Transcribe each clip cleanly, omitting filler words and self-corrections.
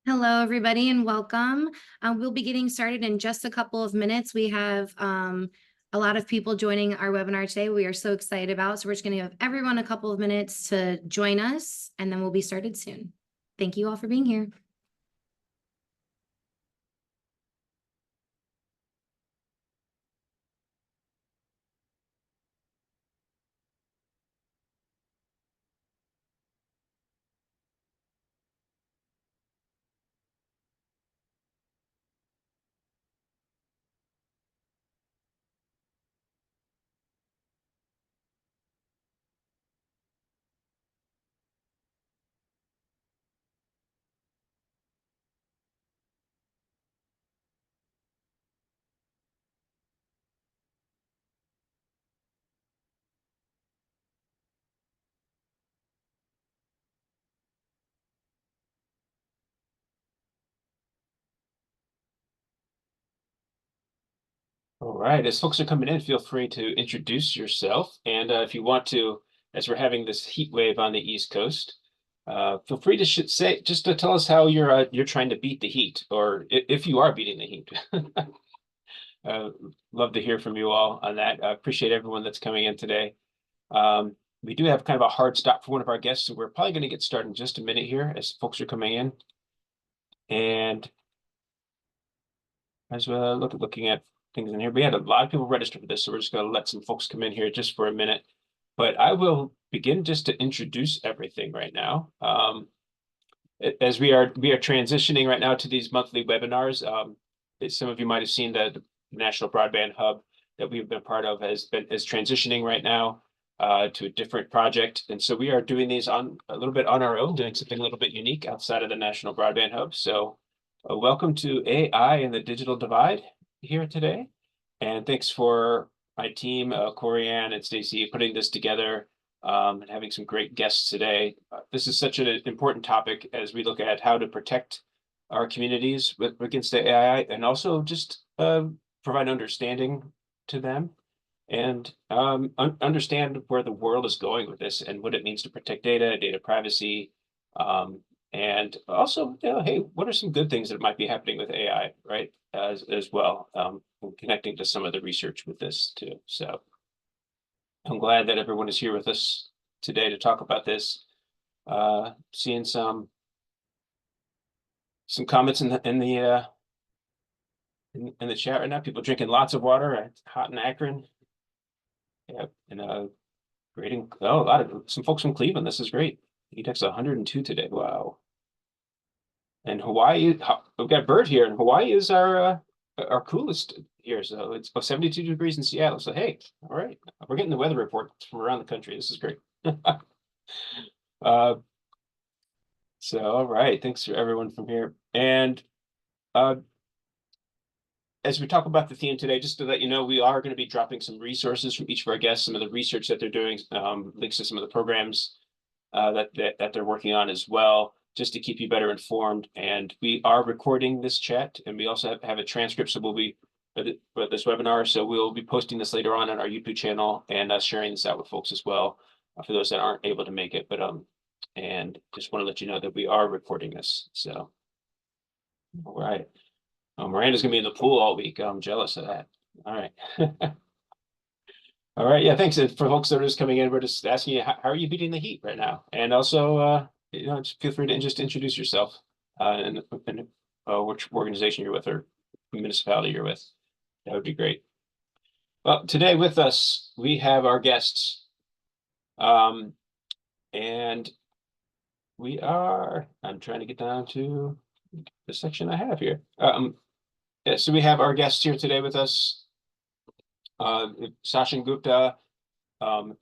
Hello, everybody, and welcome. We'll be getting started in just a couple of minutes. We have a lot of people joining our webinar today. We are so excited about, so we're just going to give everyone a couple of minutes to join us, and then we'll be started soon. Thank you all for being here. All right, as folks are coming in, feel free to introduce yourself. And if you want to, as we're having this heat wave on the East Coast, feel free to say just to tell us how you're trying to beat the heat, or if you are beating the heat. Love to hear from you all on that. I appreciate everyone that's coming in today. We do have kind of a hard stop for one of our guests, so we're probably going to get started in just a minute here as folks are coming in. And as we're looking at things in here, we had a lot of people register for this, so we're just going to let some folks come in here just for a minute. But I will begin just to introduce everything right now. As we are transitioning right now to these monthly webinars. Some of you might have seen that the National Broadband Hub that we've been part of is transitioning right now to a different project, and so we are doing these on a little bit on our own, doing something a little bit unique outside of the National Broadband Hub. So welcome to AI and the Digital Divide here today. And thanks for my team, Corianne and Stacy, putting this together and having some great guests today. This is such an important topic as we look at how to protect our communities against the AI, and also just provide understanding to them and understand where the world is going with this and what it means to protect data privacy, and also, hey, what are some good things that might be happening with AI, right? As well, connecting to some of the research with this too. So I'm glad that everyone is here with us today to talk about this. Seeing some comments in the chat right now. People drinking lots of water. It's hot in Akron. Yeah, and grading. Oh, some folks from Cleveland. This is great. Heat's 102 today. Wow. And Hawaii, we've got Bert here, and Hawaii is our coolest here. So it's 72 degrees in Seattle. So hey, all right, we're getting the weather report from around the country. This is great. So all right, thanks for everyone from here. And as we talk about the theme today, just to let you know, we are going to be dropping some resources from each of our guests, some of the research that they're doing, links to some of the programs that they're working on as well, just to keep you better informed. And we are recording this chat, and we also have a transcript, so we'll be for this webinar. So we'll be posting this later on our YouTube channel and sharing this out with folks as well, for those that aren't able to make it. But and just want to let you know that we are recording this. So all right. Miranda's gonna be in the pool all week. I'm jealous of that. All right. All right. Yeah, thanks. For folks that are just coming in, we're just asking you, how are you beating the heat right now? And also, just feel free to just introduce yourself and which organization you're with or municipality you're with. That would be great. Well, today with us, we have our guests. And I'm trying to get down to the section I have here. Yeah, so we have our guests here today with us. Sachin Gupta,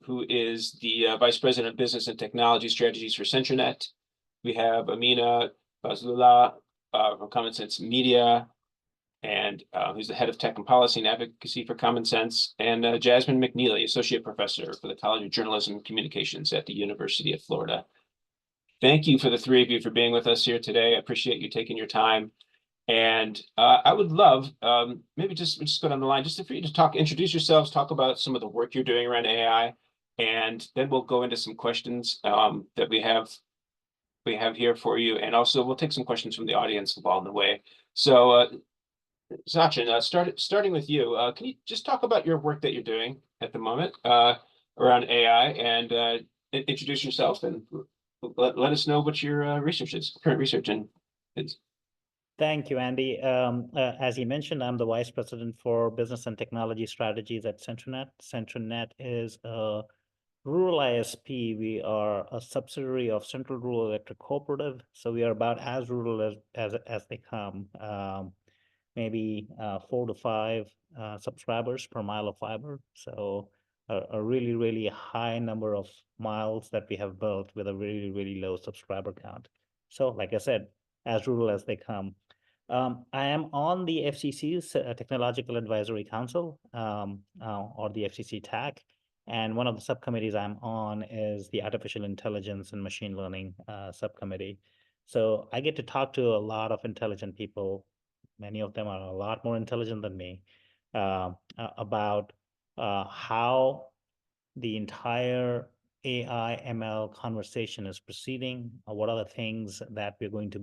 who is the Vice President of Business and Technology Strategies for CentraNet. We have Amina Fazlullah from Common Sense Media, and who's the Head of Tech and Policy and Advocacy for Common Sense, and Jasmine McNealy, Associate Professor for the College of Journalism and Communications at the University of Florida. Thank you for the three of you for being with us here today. I appreciate you taking your time. And I would love, maybe just go down the line, just for you to introduce yourselves, talk about some of the work you're doing around AI, and then we'll go into some questions that we have we have here for you, and also we'll take some questions from the audience along the way. So, Sachin, starting with you, can you just talk about your work that you're doing at the moment around AI, and introduce yourself and let us know what your research is, current research in is. Thank you, Andy. As you mentioned, I'm the Vice President for Business and Technology Strategies at CentraNet. CentraNet is a rural ISP. We are a subsidiary of Central Rural Electric Cooperative, so we are about as rural as they come. Maybe 4 to 5 subscribers per mile of fiber. So a really high number of miles that we have built with a really low subscriber count. So like I said, as rural as they come. I am on the FCC's Technological Advisory Council, or the FCC TAC, and one of the subcommittees I'm on is the Artificial Intelligence and Machine Learning subcommittee. So I get to talk to a lot of intelligent people. Many of them are a lot more intelligent than me, about how the entire AI ML conversation is proceeding. What are the things that we're going to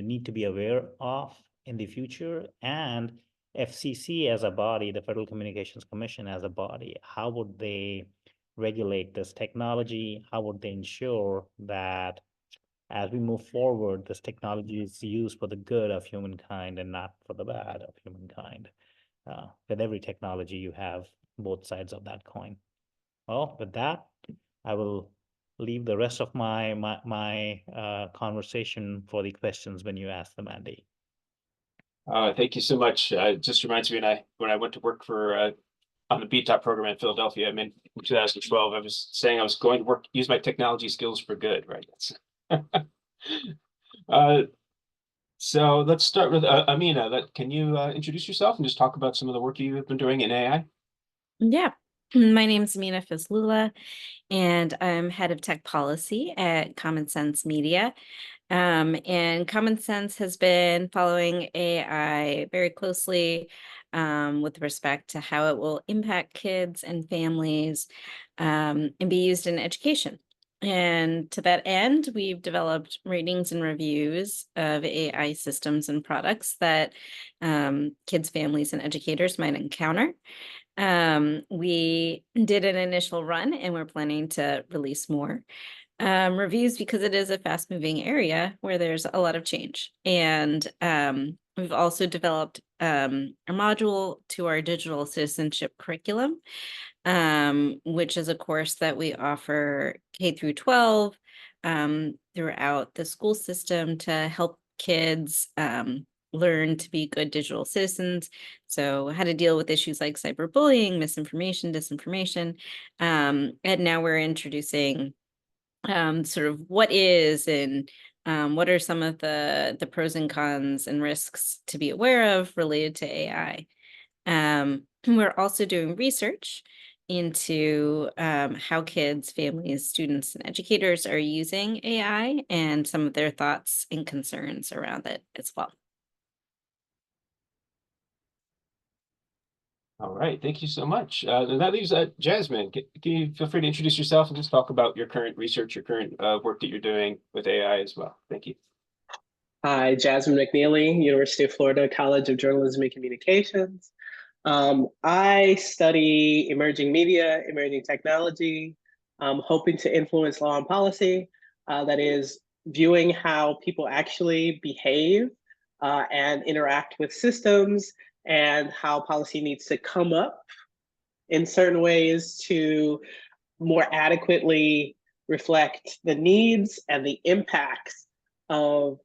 need to be aware of in the future, and FCC as a body, the Federal Communications Commission as a body, how would they regulate this technology? How would they ensure that as we move forward, this technology is used for the good of humankind and not for the bad of humankind? With every technology, you have both sides of that coin. Well, with that, I will leave the rest of my conversation for the questions when you ask them, Andy. Thank you so much. It just reminds me when I went to work for on the BTOP program in Philadelphia, in 2012, I was saying I was going to use my technology skills for good, right? So let's start with Amina. Can you introduce yourself and just talk about some of the work you've been doing in AI? Yeah, my name is Amina Fazlullah, and I'm head of tech policy at Common Sense Media. And Common Sense has been following AI very closely with respect to how it will impact kids and families and be used in education. And to that end, we've developed ratings and reviews of AI systems and products that kids, families, and educators might encounter. We did an initial run, and we're planning to release more reviews because it is a fast-moving area where there's a lot of change. And we've also developed a module to our digital citizenship curriculum, which is a course that we offer K through 12 throughout the school system to help kids learn to be good digital citizens. So how to deal with issues like cyberbullying, misinformation, disinformation. And now we're introducing sort of what is and what are some of the pros and cons and risks to be aware of related to AI. We're also doing research into how kids, families, students, and educators are using AI and some of their thoughts and concerns around it as well. All right, thank you so much. And that leaves Jasmine. Can you feel free to introduce yourself and just talk about your current research, your current work that you're doing with AI as well? Thank you. Hi, Jasmine McNealy, University of Florida College of Journalism and Communications. I study emerging media, emerging technology, hoping to influence law and policy. That is, viewing how people actually behave and interact with systems, and how policy needs to come up in certain ways to more adequately reflect the needs and the impacts of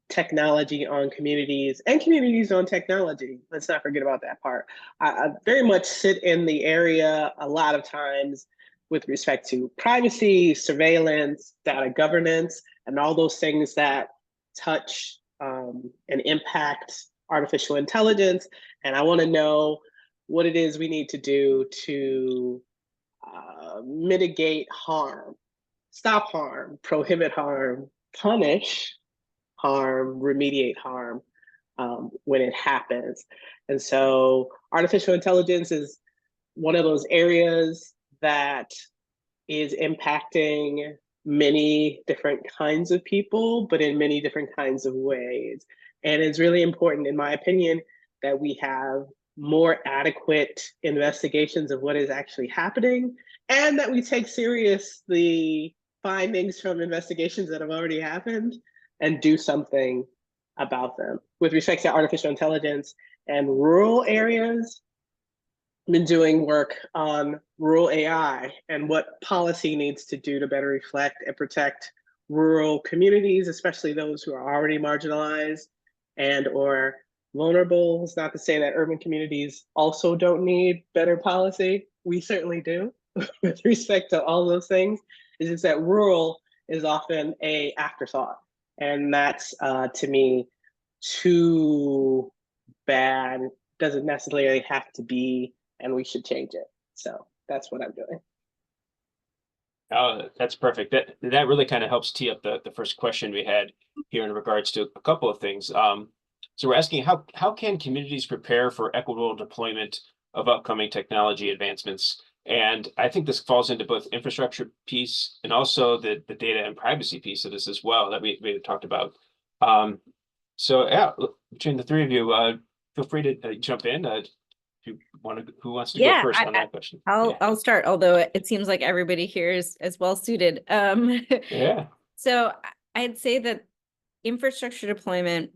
technology on communities and communities on technology. Let's not forget about that part. I very much sit in the area a lot of times with respect to privacy, surveillance, data governance, and all those things that touch and impact artificial intelligence. And I want to know what it is we need to do to mitigate harm, stop harm, prohibit harm, punish harm, remediate harm when it happens. And so artificial intelligence is one of those areas that is impacting many different kinds of people, but in many different kinds of ways. And it's really important, in my opinion, that we have more adequate investigations of what is actually happening, and that we take serious the findings from investigations that have already happened and do something about them. With respect to artificial intelligence and rural areas, I've been doing work on rural AI and what policy needs to do to better reflect and protect rural communities, especially those who are already marginalized and or vulnerable. It's not to say that urban communities also don't need better policy. We certainly do with respect to all those things. It's just that rural is often a afterthought. And that's to me too bad. Doesn't necessarily have to be, and we should change it. So that's what I'm doing. Oh, that's perfect. That really kind of helps tee up the first question we had here in regards to a couple of things. So we're asking how can communities prepare for equitable deployment of upcoming technology advancements? And I think this falls into both infrastructure piece and also the data and privacy piece of this as well that we talked about. So yeah, between the three of you, feel free to jump in. If you want to, who wants to go first on that question? I'll start, although it seems like everybody here is as well suited. Yeah. So I'd say that infrastructure deployment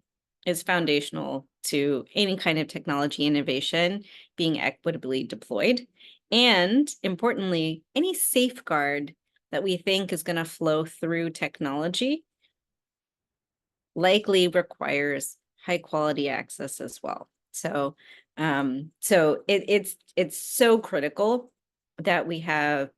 is foundational to any kind of technology innovation being equitably deployed. And importantly, any safeguard that we think is going to flow through technology likely requires high quality access as well. So it's so critical that we have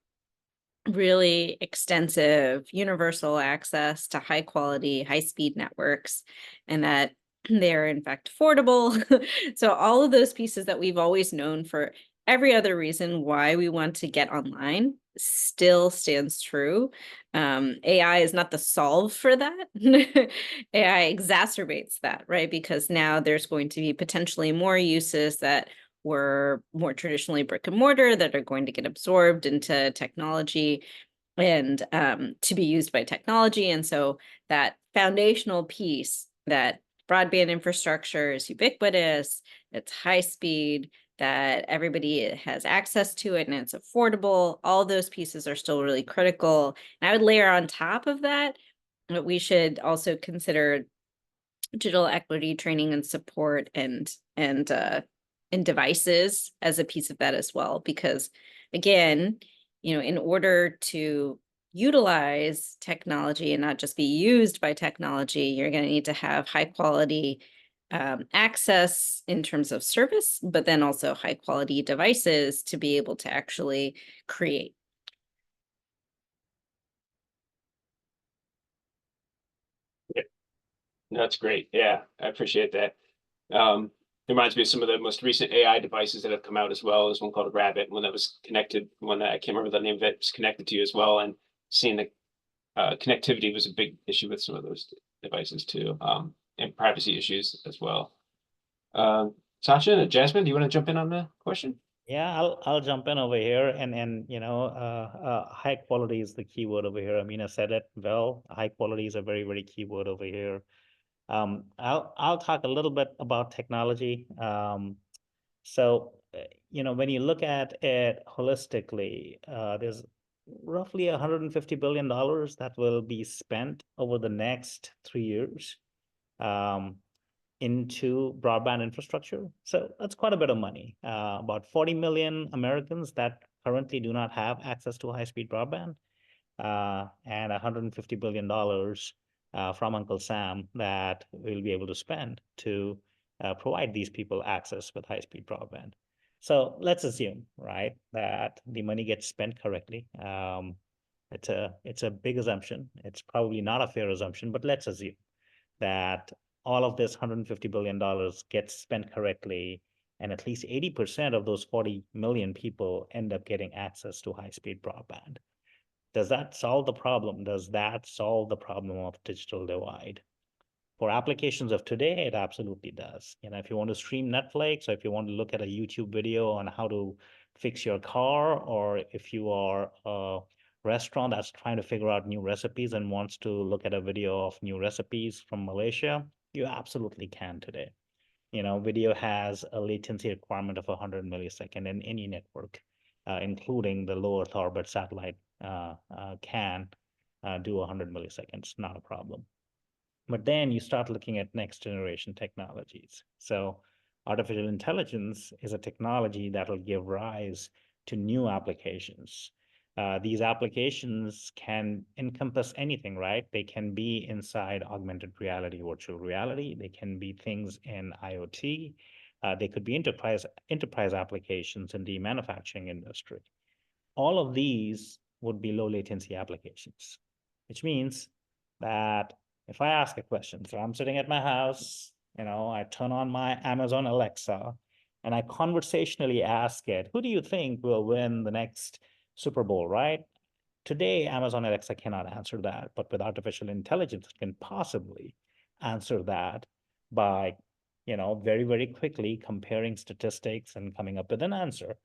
really extensive universal access to high quality, high speed networks, and that they're in fact affordable. So all of those pieces that we've always known for every other reason why we want to get online still stands true. AI is not the solve for that. AI exacerbates that, right? Because now there's going to be potentially more uses that were more traditionally brick and mortar that are going to get absorbed into technology and to be used by technology. And so that foundational piece, that broadband infrastructure is ubiquitous, it's high speed, that everybody has access to it and it's affordable. All those pieces are still really critical. And I would layer on top of that we should also consider digital equity training and support and devices as a piece of that as well. Because again, in order to utilize technology and not just be used by technology, you're going to need to have high quality access in terms of service, but then also high quality devices to be able to actually create. Yeah, that's great. Yeah, I appreciate that. It reminds me of some of the most recent AI devices that have come out as well. There's one called Rabbit, one that was connected, one that I can't remember the name of it, was connected to you as well. And seeing the connectivity was a big issue with some of those devices too, and privacy issues as well. Sachin, Jasmine, do you want to jump in on the question? Yeah, I'll jump in over here, and high quality is the key word over here. Amina said it well. High quality is a very, very key word over here. I'll talk a little bit about technology. So when you look at it holistically, there's roughly $150 billion that will be spent over the next 3 years into broadband infrastructure. So that's quite a bit of money. About 40 million Americans that currently do not have access to high-speed broadband, and $150 billion from Uncle Sam that we'll be able to spend to provide these people access with high-speed broadband. So let's assume, right, that the money gets spent correctly. It's a big assumption. It's probably not a fair assumption, but let's assume that all of this $150 billion gets spent correctly, and at least 80% of those 40 million people end up getting access to high-speed broadband. Does that solve the problem? Does that solve the problem of digital divide? For applications of today, it absolutely does. If you want to stream Netflix, or if you want to look at a YouTube video on how to fix your car, or if you are a restaurant that's trying to figure out new recipes and wants to look at a video of new recipes from Malaysia, you absolutely can today. Video has a latency requirement of 100 millisecond in any network, including the low Earth orbit satellite can do 100 milliseconds, not a problem. But then you start looking at next generation technologies. So artificial intelligence is a technology that will give rise to new applications. These applications can encompass anything, right? They can be inside augmented reality, virtual reality. They can be things in IoT. They could be enterprise applications in the manufacturing industry. All of these would be low latency applications, which means that if I ask a question, so I'm sitting at my house, I turn on my Amazon Alexa, and I conversationally ask it, who do you think will win the next Super Bowl, right? Today, Amazon Alexa cannot answer that, but with artificial intelligence, it can possibly answer that by, very, very quickly comparing statistics and coming up with an answer.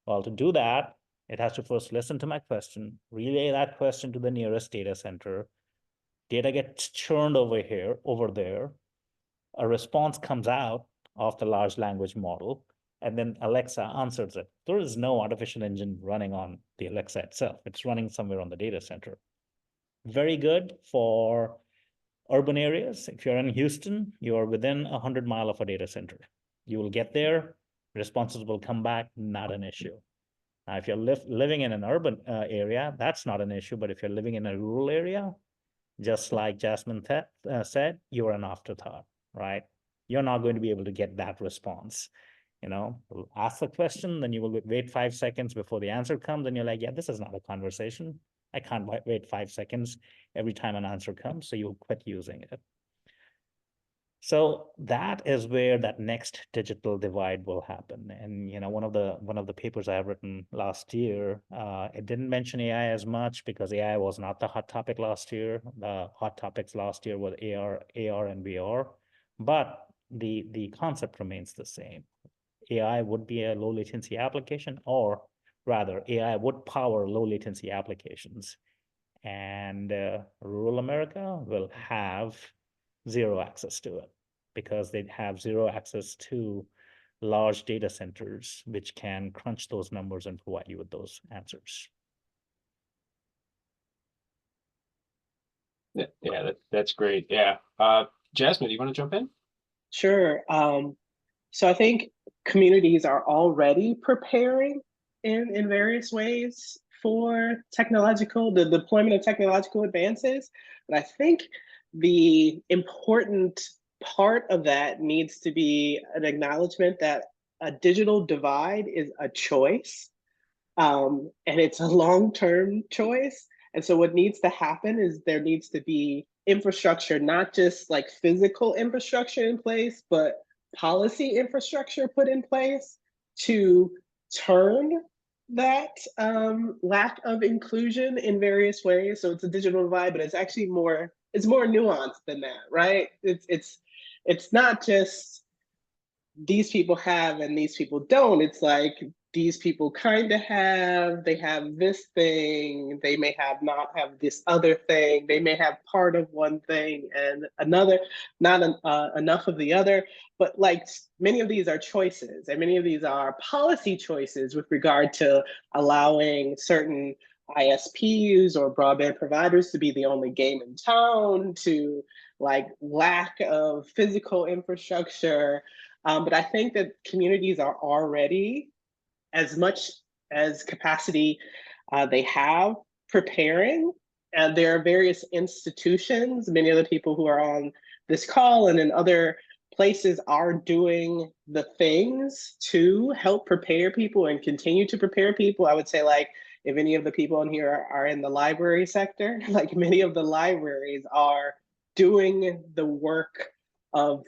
Well, to do that, it has to first listen to my question, relay that question to the nearest data center. Data gets churned over there. A response comes out of the large language model, and then Alexa answers it. There is no artificial engine running on the Alexa itself. It's running somewhere on the data center. Very good for urban areas. If you're in Houston, you are within 100 miles of a data center. You will get there, responses will come back, not an issue. Now, if you're living in an urban area, that's not an issue. But if you're living in a rural area, just like Jasmine said, you're an afterthought, right? You're not going to be able to get that response. Ask the question, then you will wait 5 seconds before the answer comes, and you're like, yeah, this is not a conversation. I can't wait 5 seconds every time an answer comes, so you'll quit using it. So that is where that next digital divide will happen. And one of the papers I have written last year, it didn't mention AI as much because AI was not the hot topic last year. The hot topics last year were AR and VR, but the concept remains the same. AI would be a low latency application, or rather, AI would power low latency applications, and rural America will have zero access to it because they have zero access to large data centers, which can crunch those numbers and provide you with those answers. Yeah, that's great. Yeah. Jasmine, do you want to jump in? Sure. So I think communities are already preparing in various ways for the deployment of technological advances. But I think the important part of that needs to be an acknowledgement that a digital divide is a choice, and it's a long-term choice. And so what needs to happen is there needs to be infrastructure, not just like physical infrastructure in place, but policy infrastructure put in place to turn that lack of inclusion in various ways. So it's a digital divide, but it's actually more nuanced than that, right? It's not just these people have and these people don't. It's like these people kind of they have this thing, they may not have this other thing, they may have part of one thing and another, not enough of the other. But like many of these are choices, and many of these are policy choices with regard to allowing certain ISPs or broadband providers to be the only game in town, to like lack of physical infrastructure. But I think that communities are already, as much as capacity they have, preparing. And there are various institutions, many of the people who are on this call and in other places are doing the things to help prepare people and continue to prepare people. I would say, like, if any of the people in here are in the library sector, like many of the libraries are doing the work of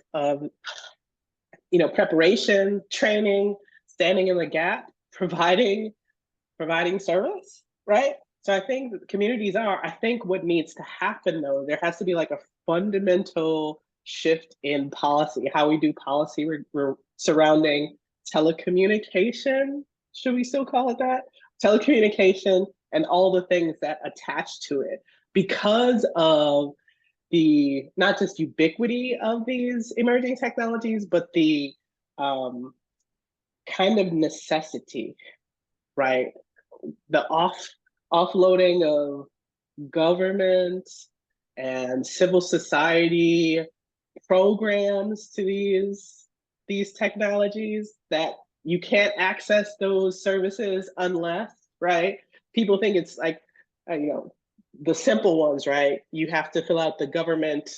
preparation, training, standing in the gap, providing service, right? So I think communities I think what needs to happen though, there has to be like a fundamental shift in policy, how we do policy surrounding telecommunication. Should we still call it that? Telecommunication and all the things that attach to it because of the not just ubiquity of these emerging technologies, but the kind of necessity, right? The offloading of government and civil society programs to these technologies, that you can't access those services unless, right? People think it's like, the simple ones, right? You have to fill out the government,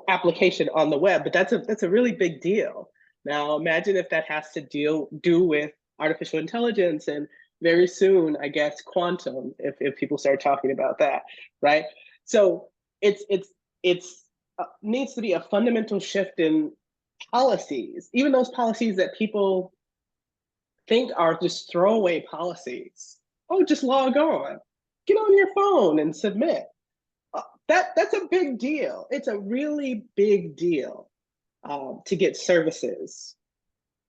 application on the web, but that's a really big deal. Now, imagine if that has to do with artificial intelligence, and very soon, I guess, quantum, if people start talking about that, right? So it's needs to be a fundamental shift in policies, even those policies that people think are just throwaway policies. Oh, just log on, get on your phone and submit. That's a big deal. It's a really big deal to get services,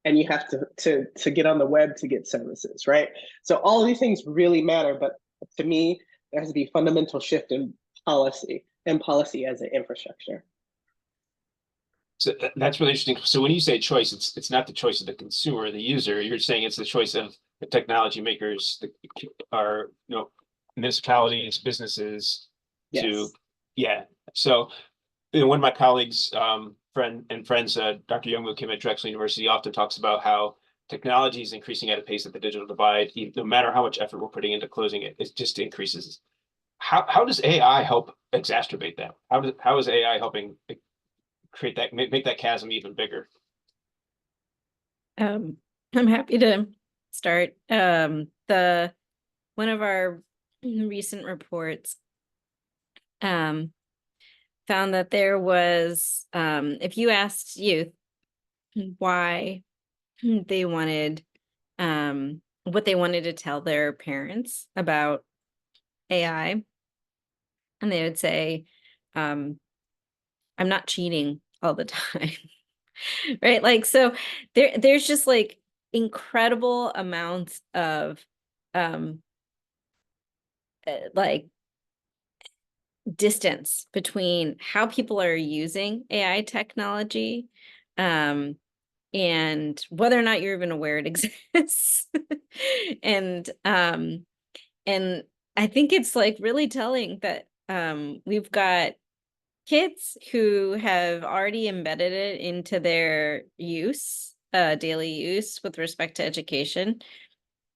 and you have to get on the web to get services, right? So all of these things really matter, but to me, there has to be a fundamental shift in policy, and policy as an infrastructure. So that's really interesting. So when you say choice, it's not the choice of the consumer, the user. You're saying it's the choice of the technology makers, municipalities, businesses. Yes. So one of my colleagues, friends, Dr. Youngwoo Kim at Drexel University, often talks about how technology is increasing at a pace that the digital divide, no matter how much effort we're putting into closing it, it just increases. How does AI help exacerbate that? How is AI helping create that, make that chasm even bigger? I'm happy to start. One of our recent reports found that there was, if you asked youth why they wanted, what they wanted to tell their parents about AI, and they would say, I'm not cheating all the time. Right? Like, so there's just like incredible amounts of like distance between how people are using AI technology and whether or not you're even aware it exists. And I think it's like really telling that we've got kids who have already embedded it into their use, daily use with respect to education.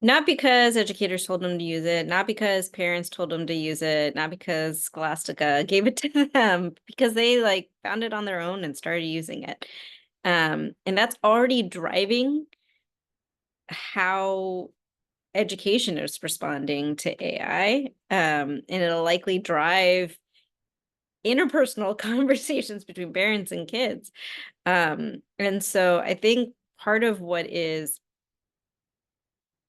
Not because educators told them to use it, not because parents told them to use it, not because Scholastica gave it to them, because they like found it on their own and started using it. And that's already driving how education is responding to AI. And it'll likely drive interpersonal conversations between parents and kids. And so I think part of what is,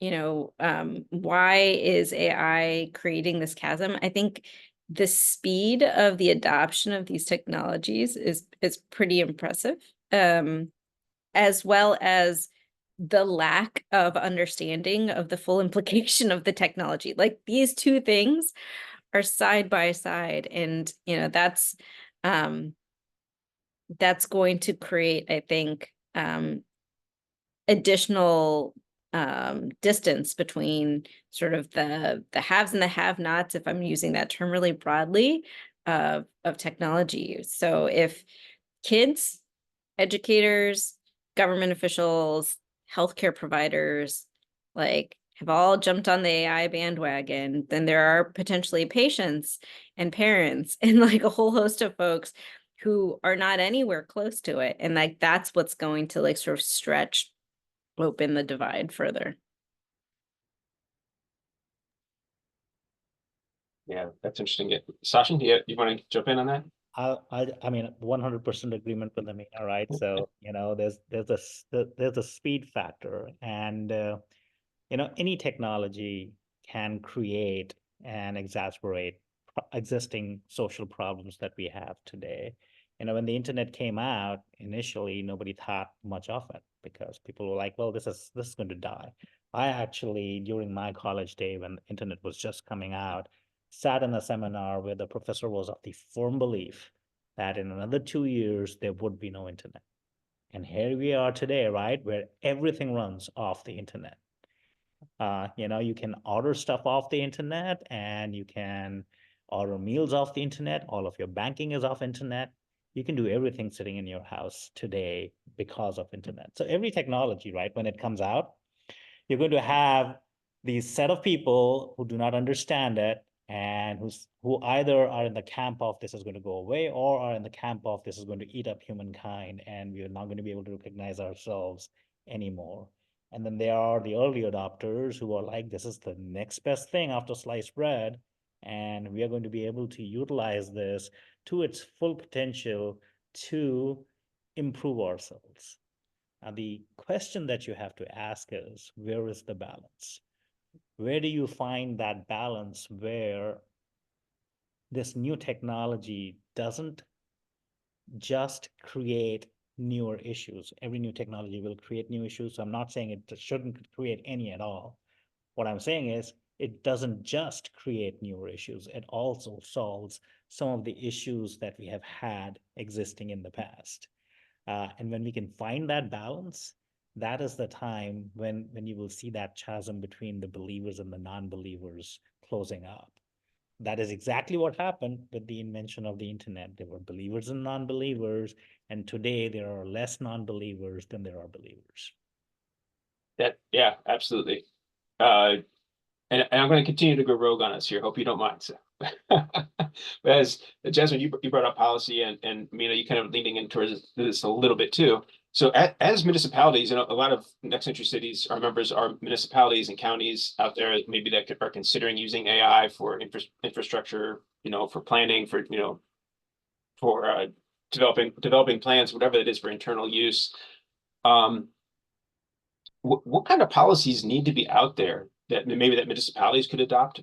why is AI creating this chasm? I think the speed of the adoption of these technologies is pretty impressive, as well as the lack of understanding of the full implication of the technology. Like these two things are side by side, and that's going to create, I think, additional distance between sort of the haves and the have-nots, if I'm using that term really broadly, of technology use. So if kids, educators, government officials, healthcare providers, like have all jumped on the AI bandwagon, then there are potentially patients and parents and like a whole host of folks who are not anywhere close to it. And like, that's what's going to like sort of stretch open the divide further. Yeah, that's interesting. Sachin, you want to jump in on that? I mean, 100% agreement with Amina, right? So, there's a speed factor, and any technology can create and exacerbate existing social problems that we have today. When the internet came out initially, nobody thought much of it because people were like, well, this is going to die. I actually, during my college day, when the internet was just coming out, sat in a seminar where the professor was of the firm belief that in another 2 years, there would be no internet. And here we are today, right, where everything runs off the internet. You can order stuff off the internet, and you can order meals off the internet. All of your banking is off internet. You can do everything sitting in your house today because of internet. So every technology, right, when it comes out, you're going to have these set of people who do not understand it, and who either are in the camp of this is going to go away, or are in the camp of this is going to eat up humankind, and we are not going to be able to recognize ourselves anymore. And then there are the early adopters who are like, this is the next best thing after sliced bread, and we are going to be able to utilize this to its full potential to improve ourselves. Now, the question that you have to ask is, where is the balance? Where do you find that balance where this new technology doesn't just create newer issues? Every new technology will create new issues. So I'm not saying it shouldn't create any at all. What I'm saying is it doesn't just create newer issues. It also solves some of the issues that we have had existing in the past. And when we can find that balance, that is the time when you will see that chasm between the believers and the non-believers closing up. That is exactly what happened with the invention of the internet. There were believers and non-believers, and today there are less non-believers than there are believers. Yeah, absolutely. And I'm going to continue to go rogue on us here. Hope you don't mind. So. As Jasmine, you brought up policy, and Amina, you kind of leaning in towards this a little bit too. So as municipalities, a lot of next century cities, our members are municipalities and counties out there, maybe that are considering using AI for infrastructure, for planning, for developing plans, whatever it is for internal use. What kind of policies need to be out there that municipalities could adopt,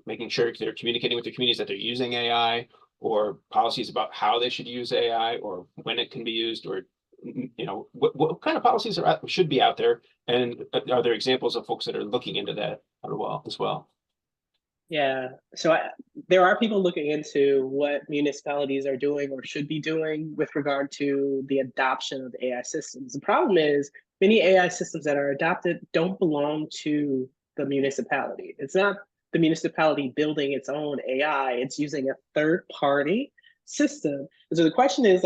making sure they're communicating with their communities that they're using AI, or policies about how they should use AI, or when it can be used, or what kind of policies should be out there, and are there examples of folks that are looking into that as well? Yeah, so there are people looking into what municipalities are doing or should be doing with regard to the adoption of AI systems. The problem is many AI systems that are adopted don't belong to the municipality. It's not the municipality building its own AI, it's using a third-party system. And so the question is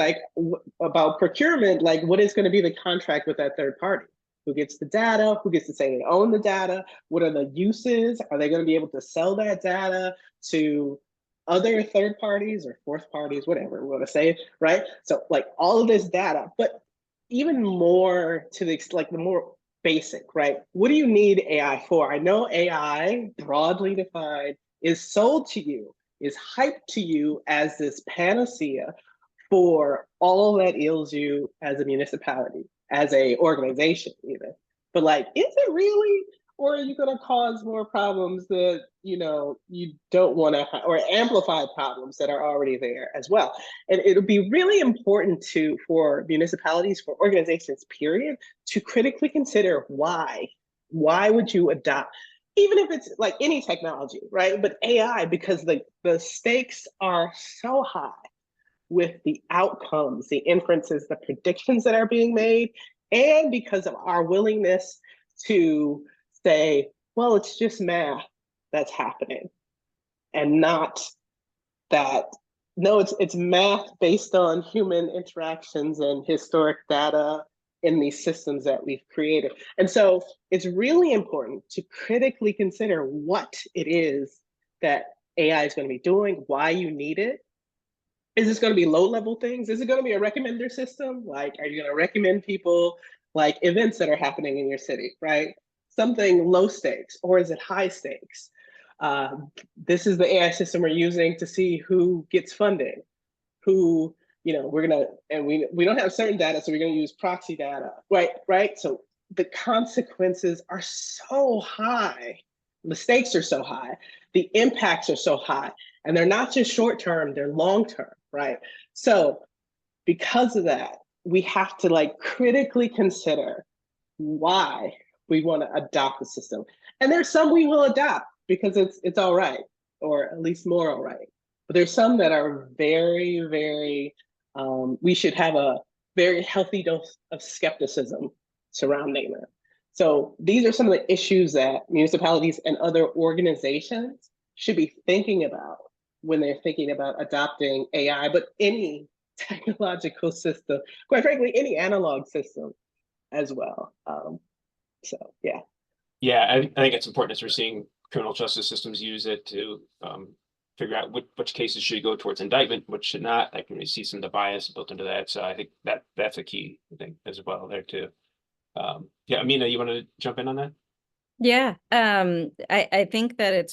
about procurement, what is going to be the contract with that third party? Who gets the data? Who gets to say they own the data? What are the uses? Are they going to be able to sell that data to other third parties or fourth parties, whatever we want to say, right? So all of this data, but even more to the more basic, right? What do you need AI for? I know AI, broadly defined, is sold to you, is hyped to you as this panacea for all that ails you as a municipality, as a organization even. But is it really, or are you going to cause more problems that you don't want to, or amplify problems that are already there as well? And it'll be really important for municipalities, for organizations period, to critically consider why would you adopt, even if it's any technology, right? But AI, because the stakes are so high with the outcomes, the inferences, the predictions that are being made, and because of our willingness to say, well, it's just math that's happening, and not that, no, it's math based on human interactions and historic data in these systems that we've created. And so it's really important to critically consider what it is that AI is going to be doing, why you need it. Is this going to be low-level things? Is it going to be a recommender system? Are you going to recommend people events that are happening in your city, right? Something low stakes, or is it high stakes? This is the AI system we're using to see who gets funding, who, we're going to, and we don't have certain data, so we're going to use proxy data, right? So the consequences are so high, the stakes are so high, the impacts are so high, and they're not just short-term, they're long-term, right? So because of that, we have to critically consider why we want to adopt the system. And there's some we will adopt because it's all right, or at least more all right. But there's some that are very, very, we should have a very healthy dose of skepticism surrounding them. So these are some of the issues that municipalities and other organizations should be thinking about when they're thinking about adopting AI, but any technological system, quite frankly, any analog system as well. So yeah. Yeah, I think it's important as we're seeing criminal justice systems use it to figure out which cases should go towards indictment, which should not. I can really see some of the bias built into that. So I think that's a key thing as well there too. Yeah, Amina, you want to jump in on that? Yeah, I think that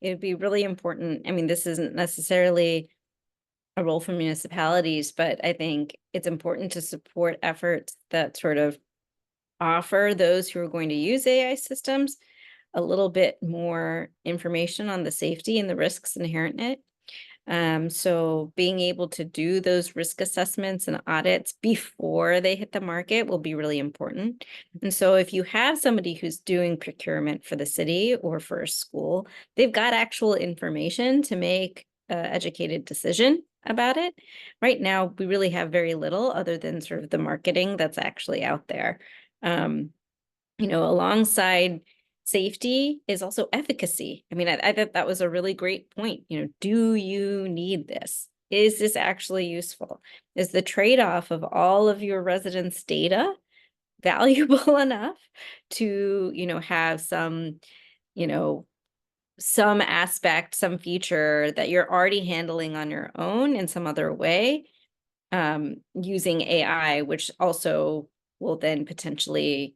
it'd be really important. I mean, this isn't necessarily a role for municipalities, but I think it's important to support efforts that sort of offer those who are going to use AI systems a little bit more information on the safety and the risks inherent in it. So being able to do those risk assessments and audits before they hit the market will be really important. And so if you have somebody who's doing procurement for the city or for a school, they've got actual information to make an educated decision about it. Right now, we really have very little other than sort of the marketing that's actually out there. Alongside safety is also efficacy. I mean, I thought that was a really great point. Do you need this? Is this actually useful? Is the trade-off of all of your residents' data valuable enough to, have some aspect, some feature that you're already handling on your own in some other way, using AI, which also will then potentially,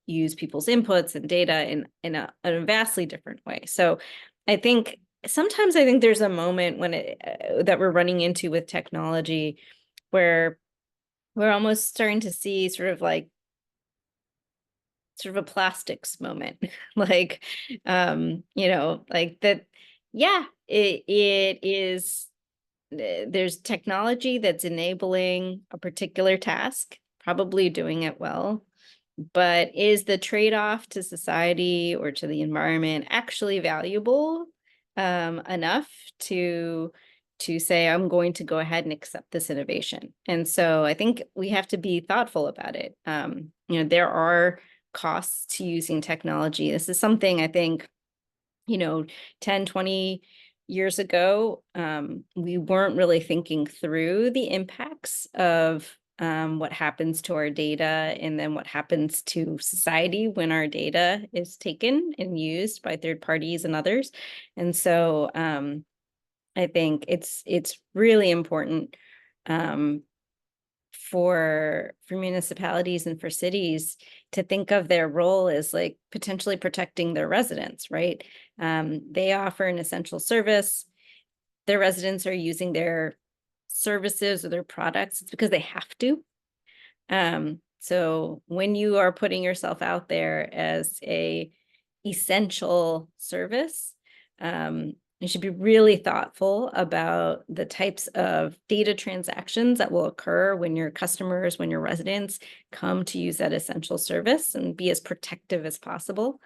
use people's inputs and data in a vastly different way. So I think sometimes there's a moment when that we're running into with technology where we're almost starting to see sort of a plastics moment, like that. Yeah, it is. There's technology that's enabling a particular task, probably doing it well. But is the trade-off to society or to the environment actually valuable enough to say, I'm going to go ahead and accept this innovation? And so I think we have to be thoughtful about it. There are costs to using technology. This is something I think, 10, 20 years ago, we weren't really thinking through the impacts of what happens to our data and then what happens to society when our data is taken and used by third parties and others. And so I think it's really important for municipalities and for cities to think of their role as like potentially protecting their residents, right? They offer an essential service. Their residents are using their services or their products. It's because they have to. So when you are putting yourself out there as a essential service, you should be really thoughtful about the types of data transactions that will occur when your customers, when your residents come to use that essential service, and be as protective as possible.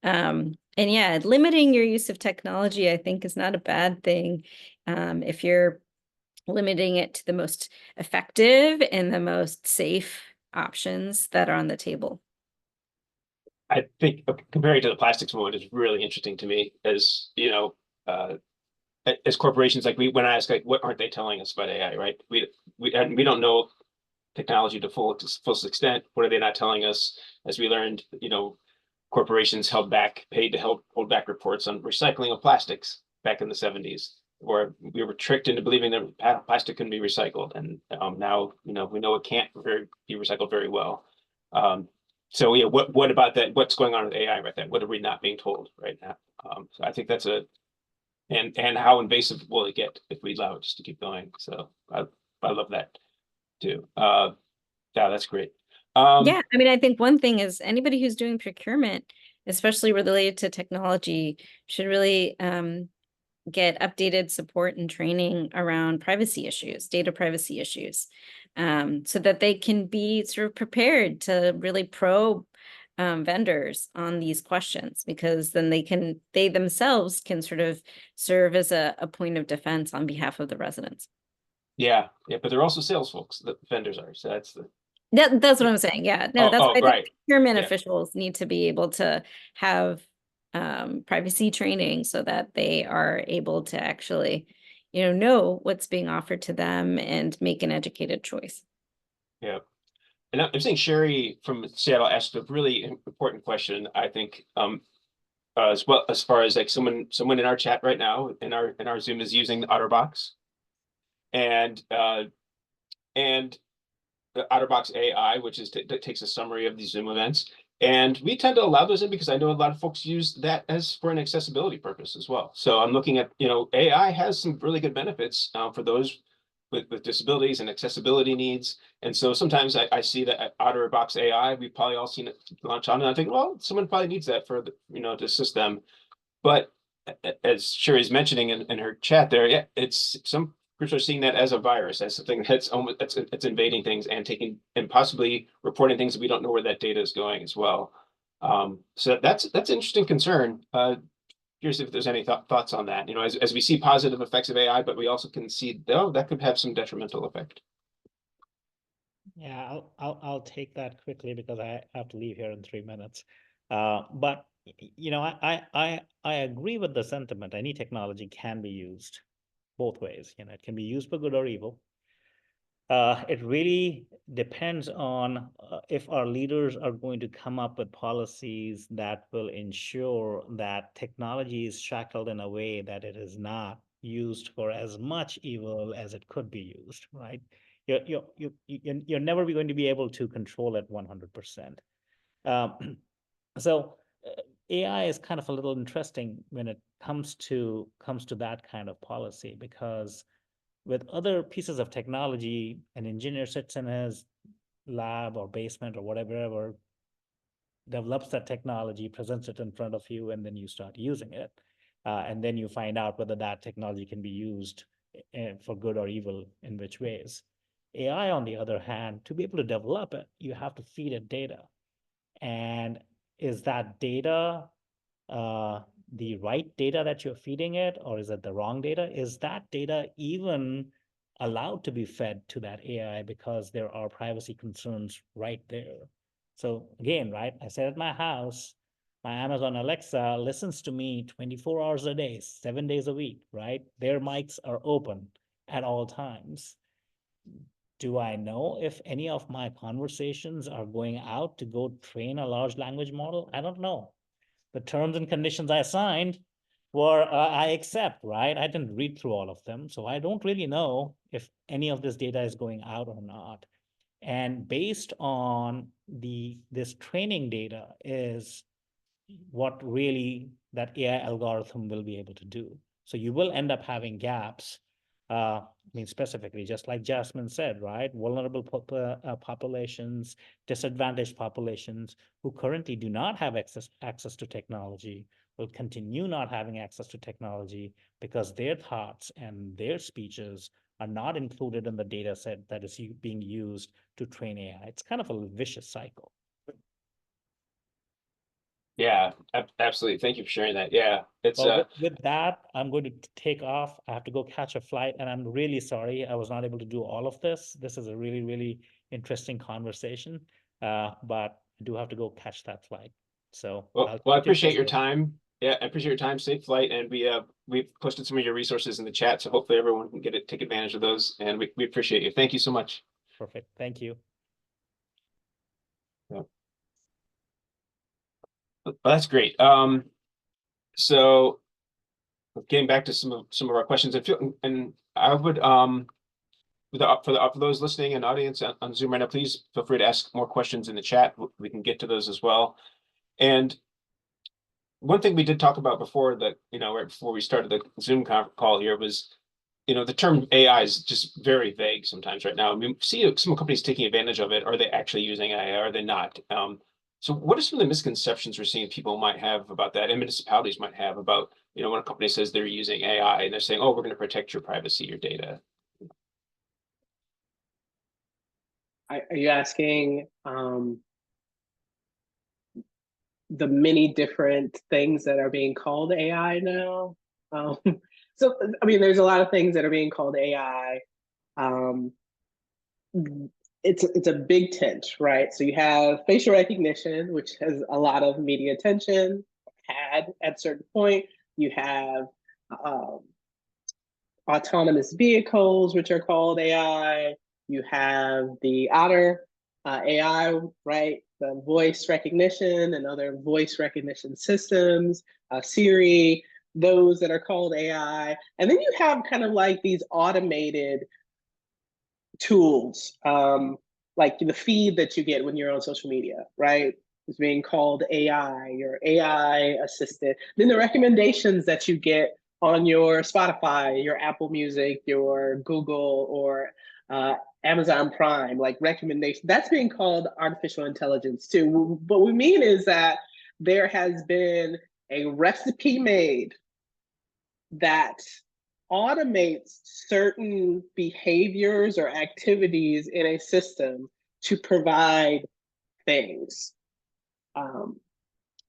And yeah, limiting your use of technology, I think, is not a bad thing. If you're limiting it to the most effective and the most safe options that are on the table. I think comparing to the plastics moment is really interesting to me, as as corporations, like when I ask, like, what aren't they telling us about AI, right? We don't know technology to fullest extent. What are they not telling us? As we learned, corporations paid to help hold back reports on recycling of plastics back in the 70s, where we were tricked into believing that plastic couldn't be recycled. And now, we know it can't be recycled very well. So yeah, what about that? What's going on with AI right then? What are we not being told right now? So I think that's and how invasive will it get if we allow it just to keep going? So I love that too. Yeah, that's great. Yeah, I mean, I think one thing is anybody who's doing procurement, especially related to technology, should really get updated support and training around privacy issues, data privacy issues, so that they can be sort of prepared to really probe vendors on these questions, because then they themselves can sort of serve as a point of defense on behalf of the residents. Yeah, but they're also sales folks, the vendors are, so that's the. That's what I'm saying. Yeah, no, that's Oh, I think right. procurement Yeah. officials need to be able to have privacy training so that they are able to actually, know what's being offered to them and make an educated choice. Yeah. And I'm saying Sherry from Seattle asked a really important question, I think, as well, as far as like someone in our chat right now in our Zoom is using the OtterBox, and the OtterBox AI, which is that takes a summary of these Zoom events. And we tend to allow those in because I know a lot of folks use that as for an accessibility purpose as well. So I'm looking at, AI has some really good benefits for those with disabilities and accessibility needs. And so sometimes I see that at OtterBox AI, we've probably all seen it launch on, and I think, well, someone probably needs that for to assist them. But as Sherry's mentioning in her chat there, yeah, it's some groups are seeing that as a virus, as something that's almost it's invading things and taking and possibly reporting things that we don't know where that data is going as well. So that's an interesting concern. Curious if there's any thoughts on that. As we see positive effects of AI, but we also can see that could have some detrimental effect. Yeah, I'll take that quickly because I have to leave here in 3 minutes. But I agree with the sentiment. Any technology can be used both ways. It can be used for good or evil. It really depends on if our leaders are going to come up with policies that will ensure that technology is shackled in a way that it is not used for as much evil as it could be used, right? You're never going to be able to control it 100%. So AI is kind of a little interesting when it comes to that kind of policy, because with other pieces of technology, an engineer sits in his lab or basement or whatever, develops that technology, presents it in front of you, and then you start using it. And then you find out whether that technology can be used for good or evil, in which ways. AI, on the other hand, to be able to develop it, you have to feed it data. And is that data the right data that you're feeding it, or is it the wrong data? Is that data even allowed to be fed to that AI, because there are privacy concerns right there? So again, right, I said at my house, my Amazon Alexa listens to me 24 hours a day, 7 days a week, right? Their mics are open at all times. Do I know if any of my conversations are going out to go train a large language model? I don't know. The terms and conditions I signed were I accept, right? I didn't read through all of them. So I don't really know if any of this data is going out or not. And based on this training data is what really that AI algorithm will be able to do. So you will end up having gaps. Specifically, just like Jasmine said, right? Vulnerable populations, disadvantaged populations who currently do not have access to technology will continue not having access to technology because their thoughts and their speeches are not included in the data set that is being used to train AI. It's kind of a vicious cycle. Yeah, absolutely. Thank you for sharing that. Yeah, it's Well, with that, I'm going to take off. I have to go catch a flight, and I'm really sorry I was not able to do all of this. This is a really, really interesting conversation, but I do have to go catch that flight. So well, I appreciate your time. Yeah, I appreciate your time. Safe flight, and we've posted some of your resources in the chat, so hopefully everyone can take advantage of those. And we appreciate you. Thank you so much. Perfect. Thank you. Yeah. Well, that's great. So getting back to some of our questions, and I would for those listening and audience on Zoom right now, please feel free to ask more questions in the chat. We can get to those as well. And one thing we did talk about before that, right before we started the Zoom call here was, the term AI is just very vague sometimes right now. I mean, see some companies taking advantage of it. Are they actually using AI? Are they not? So what are some of the misconceptions we're seeing people might have about that, and municipalities might have about you know, when a company says they're using AI and they're saying, oh, we're going to protect your privacy, your data. Are you asking the many different things that are being called AI now? So, I mean, there's a lot of things that are being called AI. It's a big tent, right? So you have facial recognition, which has a lot of media attention, had at a certain point. You have autonomous vehicles, which are called AI. You have the Otter AI, right? The voice recognition and other voice recognition systems, Siri, those that are called AI. And then you have kind of like these automated tools, like the feed that you get when you're on social media, right? Is being called AI, your AI assistant. Then the recommendations that you get on your Spotify, your Apple Music, your Google, or Amazon Prime, like recommendation, that's being called artificial intelligence too. What we mean is that there has been a recipe made that automates certain behaviors or activities in a system to provide things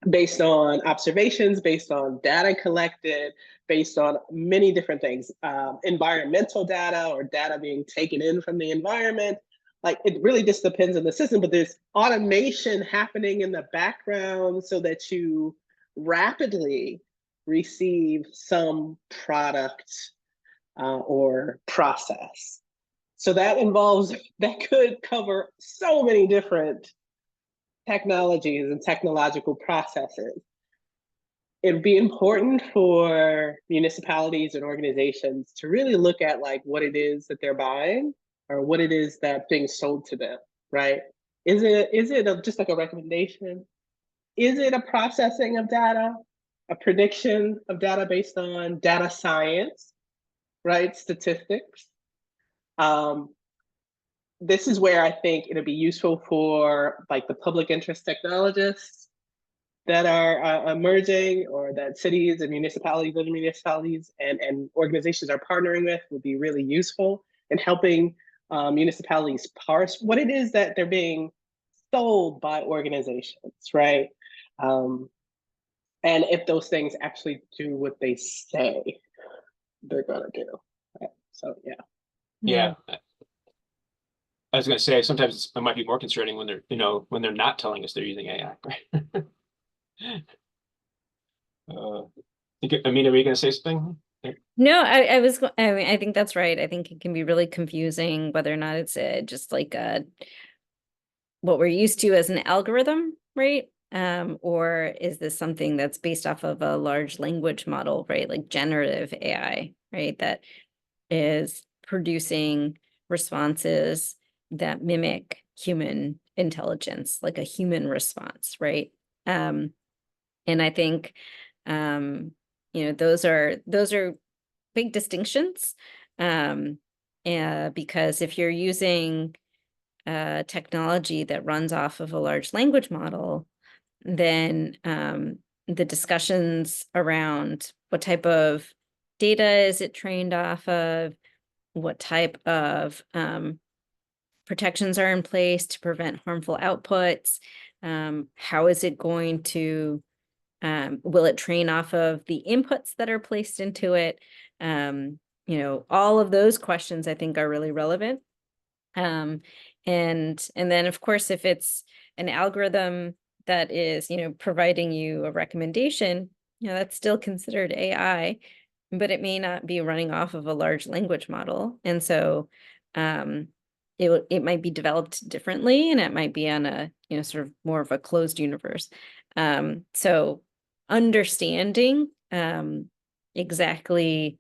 based on observations, based on data collected, based on many different things, environmental data or data being taken in from the environment. Like it really just depends on the system, but there's automation happening in the background so that you rapidly receive some product or process. So that could cover so many different technologies and technological processes. It'd be important for municipalities and organizations to really look at like what it is that they're buying or what it is that's being sold to them, right? Is it just like a recommendation? Is it a processing of data, a prediction of data based on data science, right? Statistics. This is where I think it'll be useful for like the public interest technologists that are emerging, or that cities and municipalities, other municipalities and organizations are partnering with, would be really useful in helping municipalities parse what it is that they're being sold by organizations, right? And if those things actually do what they say they're gonna do. Right? So yeah. Yeah. I was going to say, sometimes it might be more concerning when they're, you know, when they're not telling us they're using AI. Right? Amina, were you going to say something? No, I mean, I think that's right. I think it can be really confusing whether or not it's just like what we're used to as an algorithm, right? Or is this something that's based off of a large language model, right? Like generative AI, right? That is producing responses that mimic human intelligence, like a human response, right? And I think, you know, those are big distinctions, because if you're using technology that runs off of a large language model, then the discussions around what type of data is it trained off of, what type of protections are in place to prevent harmful outputs, how is it going to, will it train off of the inputs that are placed into it? You know, all of those questions I think are really relevant. And then of course, if it's an algorithm that is, you know, providing you a recommendation, you know, that's still considered AI, but it may not be running off of a large language model. And so it might be developed differently, and it might be on a, you know, sort of more of a closed universe. So understanding exactly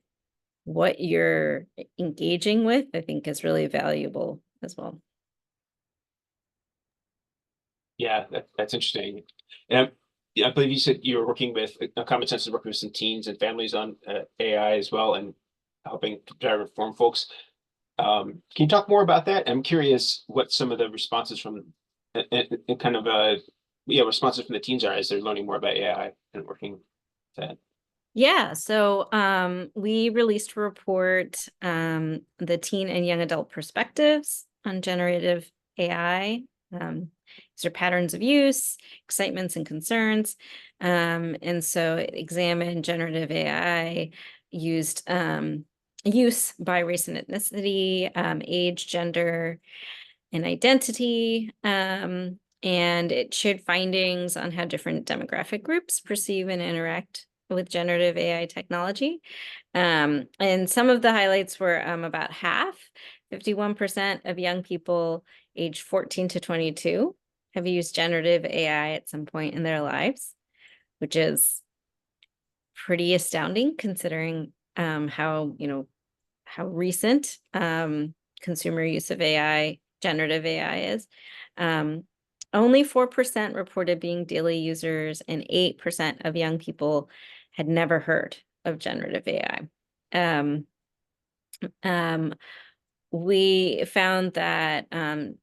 what you're engaging with, I think, is really valuable as well. Yeah, that's interesting. And I believe you said you were working with Common Sense is working with some teens and families on AI as well, and helping to better inform folks. Can you talk more about that? I'm curious what some of the responses from responses from the teens are as they're learning more about AI and working with that. Yeah, so we released a report, the Teen and Young Adult Perspectives on Generative AI. These are patterns of use, excitements, and concerns. And so it examined generative AI used use by race and ethnicity, age, gender, and identity. And it shared findings on how different demographic groups perceive and interact with generative AI technology. And some of the highlights were about half, 51% of young people aged 14 to 22 have used generative AI at some point in their lives, which is pretty astounding considering how recent consumer use of AI, generative AI is. Only 4% reported being daily users, and 8% of young people had never heard of generative AI. We found that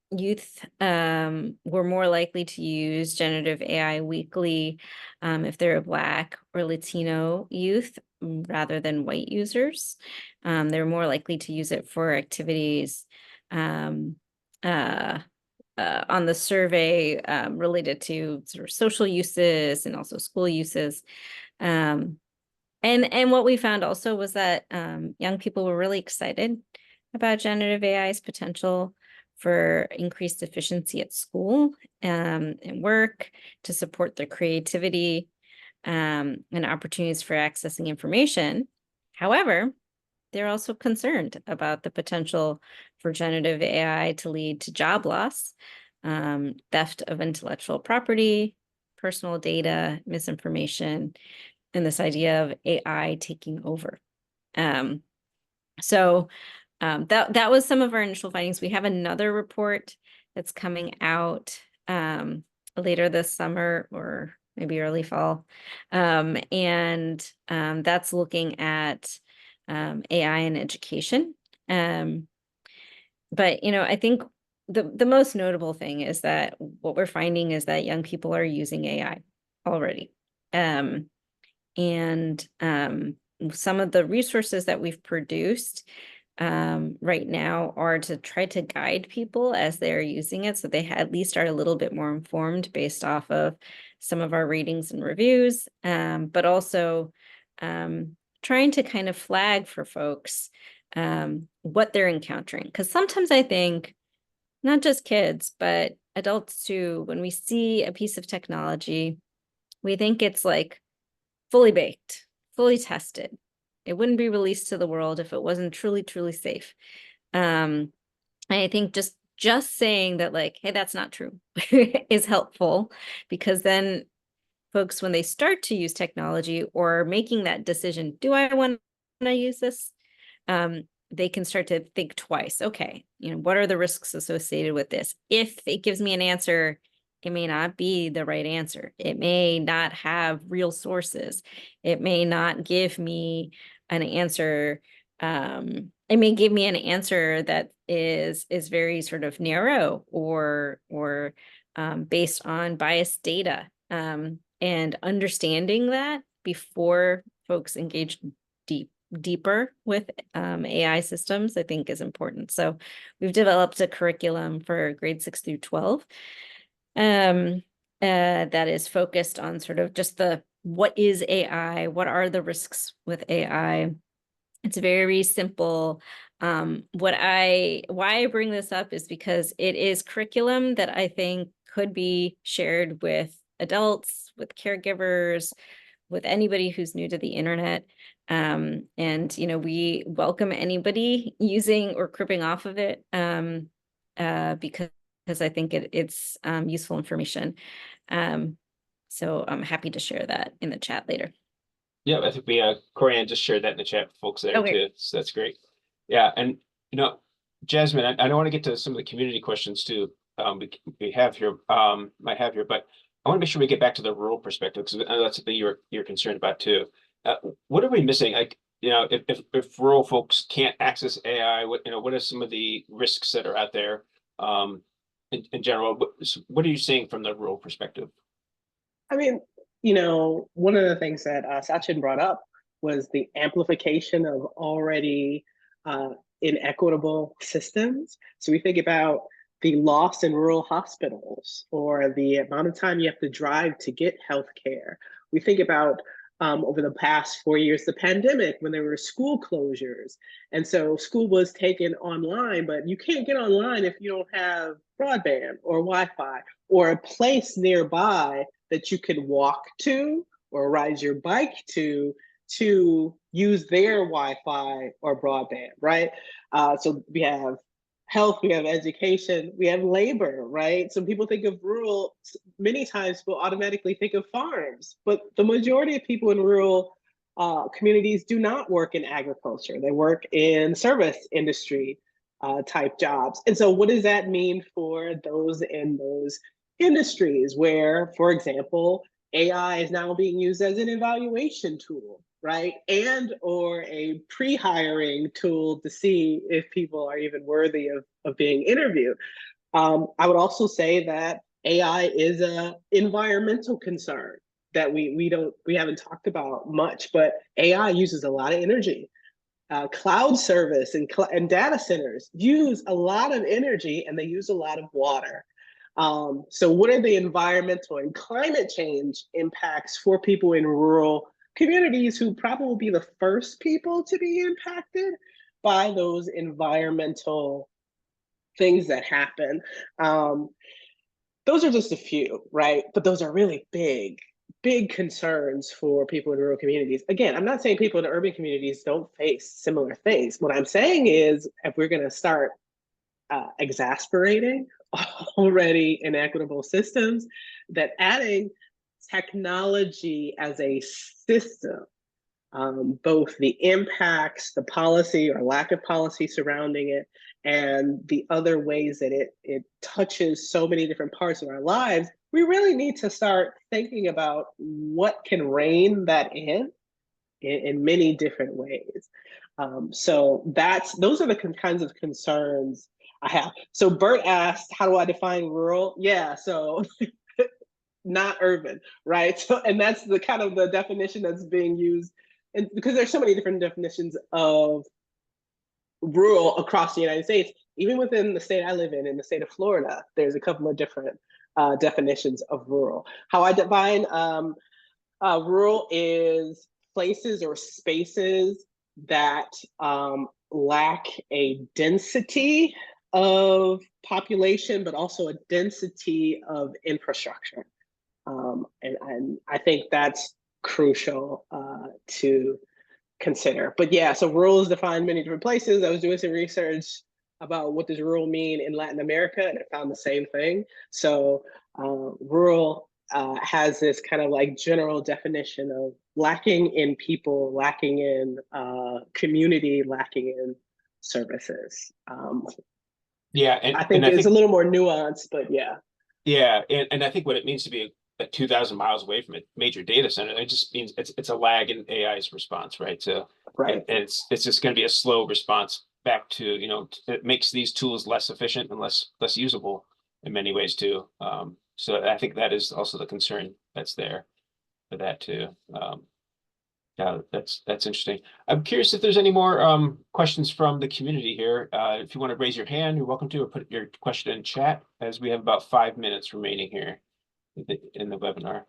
youth were more likely to use generative AI weekly if they're Black or Latino youth rather than white users. They're more likely to use it for activities on the survey related to sort of social uses and also school uses. And what we found also was that young people were really excited about generative AI's potential for increased efficiency at school and work, to support their creativity and opportunities for accessing information. However, they're also concerned about the potential for generative AI to lead to job loss, theft of intellectual property, personal data, misinformation, and this idea of AI taking over. So that was some of our initial findings. We have another report that's coming out later this summer or maybe early fall. And that's looking at AI in education. But, I think the most notable thing is that what we're finding is that young people are using AI already. And some of the resources that we've produced right now are to try to guide people as they're using it, so they at least are a little bit more informed based off of some of our ratings and reviews, but also trying to kind of flag for folks what they're encountering. Because sometimes I think, not just kids, but adults too, when we see a piece of technology, we think it's like fully baked, fully tested. It wouldn't be released to the world if it wasn't truly, truly safe. And I think just saying that, like, hey, that's not true is helpful, because then folks, when they start to use technology or making that decision, do I want to use this? They can start to think twice. Okay, what are the risks associated with this? If it gives me an answer, it may not be the right answer. It may not have real sources. It may not give me an answer. It may give me an answer that is very sort of narrow or based on biased data. And understanding that before folks engage deeper with AI systems, I think, is important. So we've developed a curriculum for grade 6 through 12 that is focused on sort of just what is AI? What are the risks with AI? It's very simple. Why I bring this up is because it is curriculum that I think could be shared with adults, with caregivers, with anybody who's new to the internet. And, we welcome anybody using or cribbing off of it because I think it's useful information. So I'm happy to share that in the chat later. Yeah, I think Corianne just shared that in the chat for folks there too. So that's great. Yeah, and Jasmine, I don't want to get to some of the community questions too. We have here, might have here, but I want to make sure we get back to the rural perspective, because I know that's something you're concerned about too. What are we missing? Like, if rural folks can't access AI, what are some of the risks that are out there in general? What are you seeing from the rural perspective? I mean, one of the things that Sachin brought up was the amplification of already inequitable systems. So we think about the loss in rural hospitals or the amount of time you have to drive to get healthcare. We think about over the past 4 years, the pandemic, when there were school closures. And so school was taken online, but you can't get online if you don't have broadband or Wi-Fi or a place nearby that you could walk to or ride your bike to use their Wi-Fi or broadband, right? So we have health, we have education, we have labor, right? So people think of rural, many times people automatically think of farms, but the majority of people in rural communities do not work in agriculture. They work in service industry type jobs. And so what does that mean for those in those industries where, for example, AI is now being used as an evaluation tool, right? And or a pre-hiring tool to see if people are even worthy of being interviewed. I would also say that AI is an environmental concern that we haven't talked about much, but AI uses a lot of energy. Cloud service and data centers use a lot of energy and they use a lot of water. So what are the environmental and climate change impacts for people in rural communities who probably will be the first people to be impacted by those environmental things that happen? Those are just a few, right? But those are really big concerns for people in rural communities. Again, I'm not saying people in urban communities don't face similar things. What I'm saying is if we're going to start exasperating already inequitable systems, that adding technology as a system, both the impacts, the policy or lack of policy surrounding it, and the other ways that it touches so many different parts of our lives, we really need to start thinking about what can rein that in many different ways. So those are the kinds of concerns I have. So Bert asked, how do I define rural? Yeah, so not urban, right? So, and that's the kind of the definition that's being used, and because there's so many different definitions of rural across the United States, even within the state I live in the state of Florida, there's a couple of different definitions of rural. How I define rural is places or spaces that lack a density of population, but also a density of infrastructure. And I think that's crucial to consider. But yeah, so rural is defined many different places. I was doing some research about what does rural mean in Latin America, and I found the same thing. So rural has this kind of like general definition of lacking in people, lacking in community, lacking in services. Yeah, I think it's a little more nuanced, but yeah. Yeah, and I think what it means to be 2,000 miles away from a major data center, it just means it's a lag in AI's response, right? So, right, and it's just going to be a slow response back to, it makes these tools less efficient and less usable in many ways too. So I think that is also the concern that's there for that too. Yeah, that's interesting. I'm curious if there's any more questions from the community here. If you want to raise your hand, you're welcome to, or put your question in chat, as we have about 5 minutes remaining here in the webinar.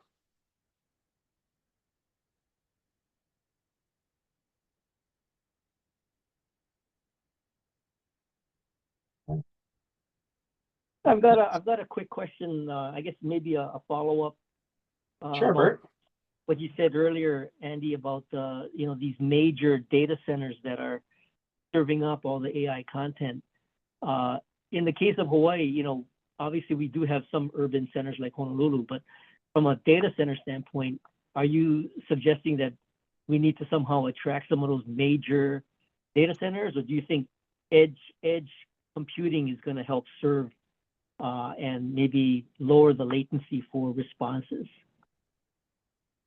I've got a quick question. I guess maybe a follow-up. Sure, Bert. What you said earlier, Andy, about these major data centers that are serving up all the AI content. In the case of Hawaii, obviously we do have some urban centers like Honolulu, but from a data center standpoint, are you suggesting that we need to somehow attract some of those major data centers, or do you think edge computing is going to help serve and maybe lower the latency for responses?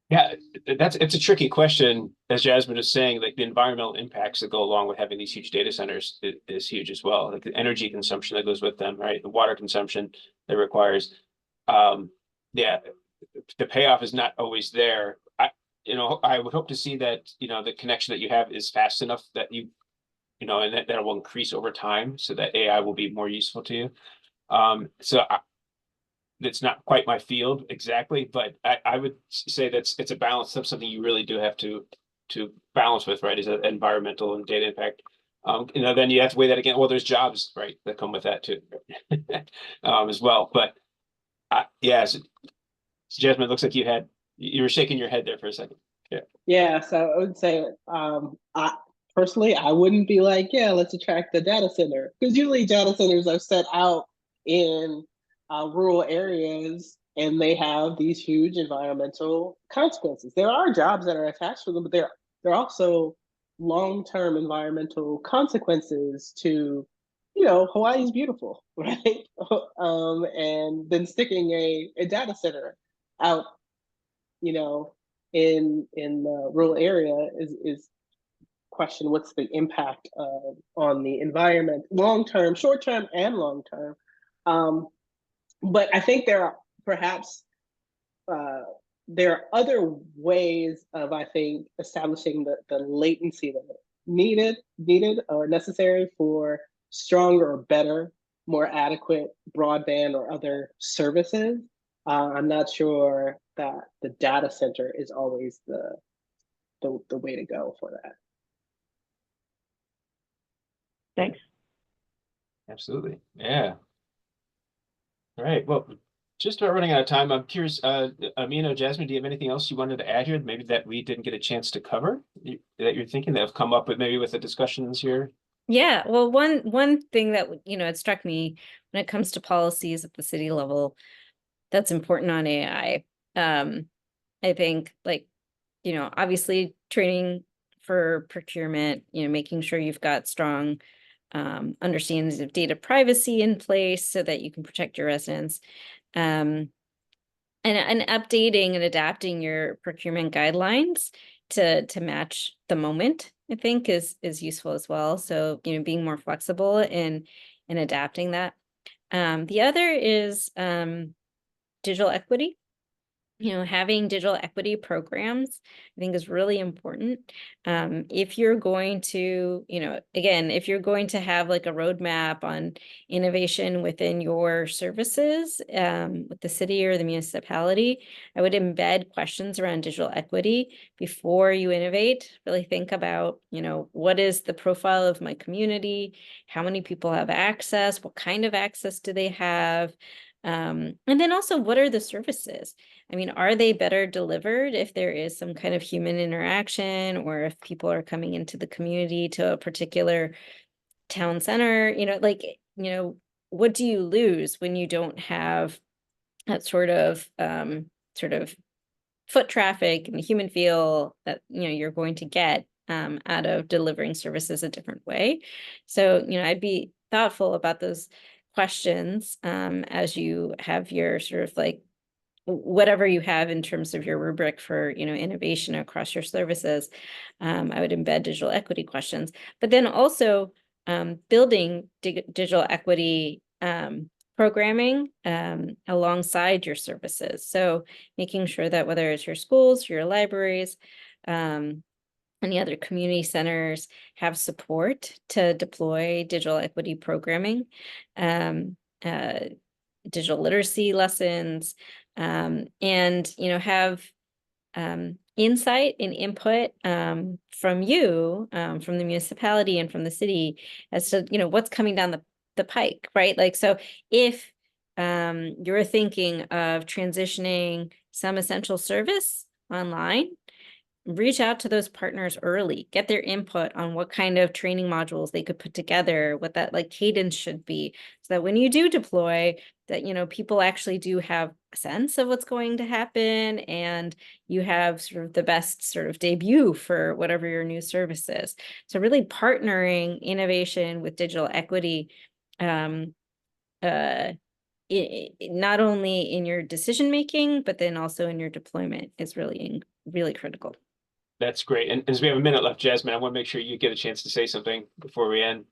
Yeah, it's a tricky question. As Jasmine is saying, like the environmental impacts that go along with having these huge data centers is huge as well. Like the energy consumption that goes with them, right? The water consumption that requires. Yeah, the payoff is not always there. I would hope to see that, the connection that you have is fast enough that and that will increase over time so that AI will be more useful to you. It's not quite my field exactly, but I would say it's a balance of something you really do have to balance with, right? Is that environmental and data impact. Then you have to weigh that again. Well, there's jobs, right, that come with that too, as well. But so Jasmine, it looks like you were shaking your head there for a second. Yeah, so I would say, I personally, I wouldn't be like, yeah, let's attract the data center, because usually data centers are set out in rural areas and they have these huge environmental consequences. There are jobs that are attached to them, but they're also long-term environmental consequences to, Hawaii is beautiful, right? And then sticking a data center out, in the rural area is question what's the impact on the environment, long term, short term, and long term. But I think there are perhaps there are other ways of, I think, establishing the latency that needed or necessary for stronger or better, more adequate broadband or other services. I'm not sure that the data center is always the way to go for that. Thanks. Absolutely. Yeah. All right. Well, just about running out of time. I'm curious, Amina, Jasmine, do you have anything else you wanted to add here, maybe that we didn't get a chance to cover, that you're thinking that have come up with maybe with the discussions here? Yeah, well, one thing that, it struck me when it comes to policies at the city level that's important on AI. I think, like, obviously training for procurement, making sure you've got strong understandings of data privacy in place so that you can protect your residents. And updating and adapting your procurement guidelines to match the moment, I think is useful as well. So, being more flexible in adapting that. The other is digital equity. Having digital equity programs, I think, is really important. If you're going to, again, if you're going to have like a roadmap on innovation within your services, with the city or the municipality, I would embed questions around digital equity before you innovate. Really think about, what is the profile of my community? How many people have access? What kind of access do they have? And then also, what are the services? I mean, are they better delivered if there is some kind of human interaction, or if people are coming into the community to a particular town center? What do you lose when you don't have that sort of foot traffic and the human feel that, you're going to get out of delivering services a different way? So, I'd be thoughtful about those questions as you have your sort of like whatever you have in terms of your rubric for innovation across your services. I would embed digital equity questions, but then also building digital equity programming alongside your services. So making sure that whether it's your schools, your libraries, any other community centers have support to deploy digital equity programming, digital literacy lessons, and have insight and input from you, from the municipality and from the city as to what's coming down the pike, right? Like, so if you're thinking of transitioning some essential service online, reach out to those partners early, get their input on what kind of training modules they could put together, what that like cadence should be, so that when you do deploy, that people actually do have a sense of what's going to happen, and you have sort of the best sort of debut for whatever your new service is. So really partnering innovation with digital equity, not only in your decision making, but then also in your deployment, is really critical. That's great. And as we have a minute left, Jasmine, I want to make sure you get a chance to say something before we end.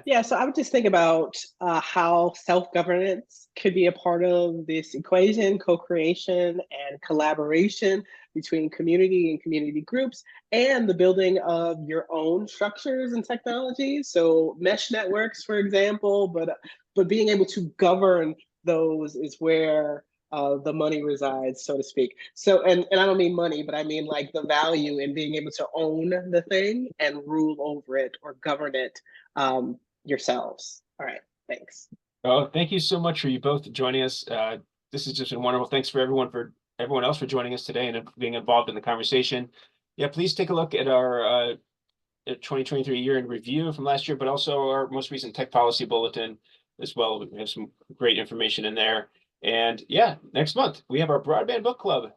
Yeah, so I would just think about how self-governance could be a part of this equation, co-creation and collaboration between community and community groups, and the building of your own structures and technologies. So mesh networks, for example, but being able to govern those is where the money resides, so to speak. So, and I don't mean money, but I mean like the value in being able to own the thing and rule over it or govern it yourselves. All right, thanks. Oh, thank you so much for you both joining us. This has just been wonderful. Thanks for everyone else for joining us today and being involved in the conversation. Yeah, please take a look at our 2023 year in review from last year, but also our most recent tech policy bulletin as well. We have some great information in there. And yeah, next month we have our broadband book club,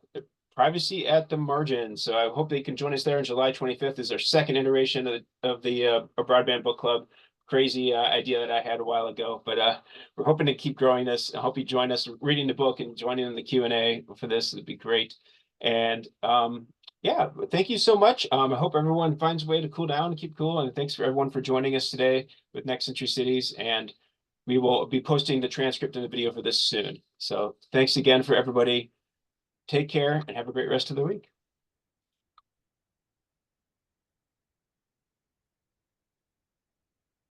Privacy at the Margin. So I hope they can join us there on July 25th. Is our second iteration of the broadband book club. Crazy idea that I had a while ago, but we're hoping to keep growing this. I hope you join us reading the book and joining in the Q&A for this. It'd be great. And yeah, thank you so much. I hope everyone finds a way to cool down and keep cool. And thanks for everyone for joining us today with Next Century Cities. And we will be posting the transcript and the video for this soon. So thanks again for everybody. Take care and have a great rest of the week.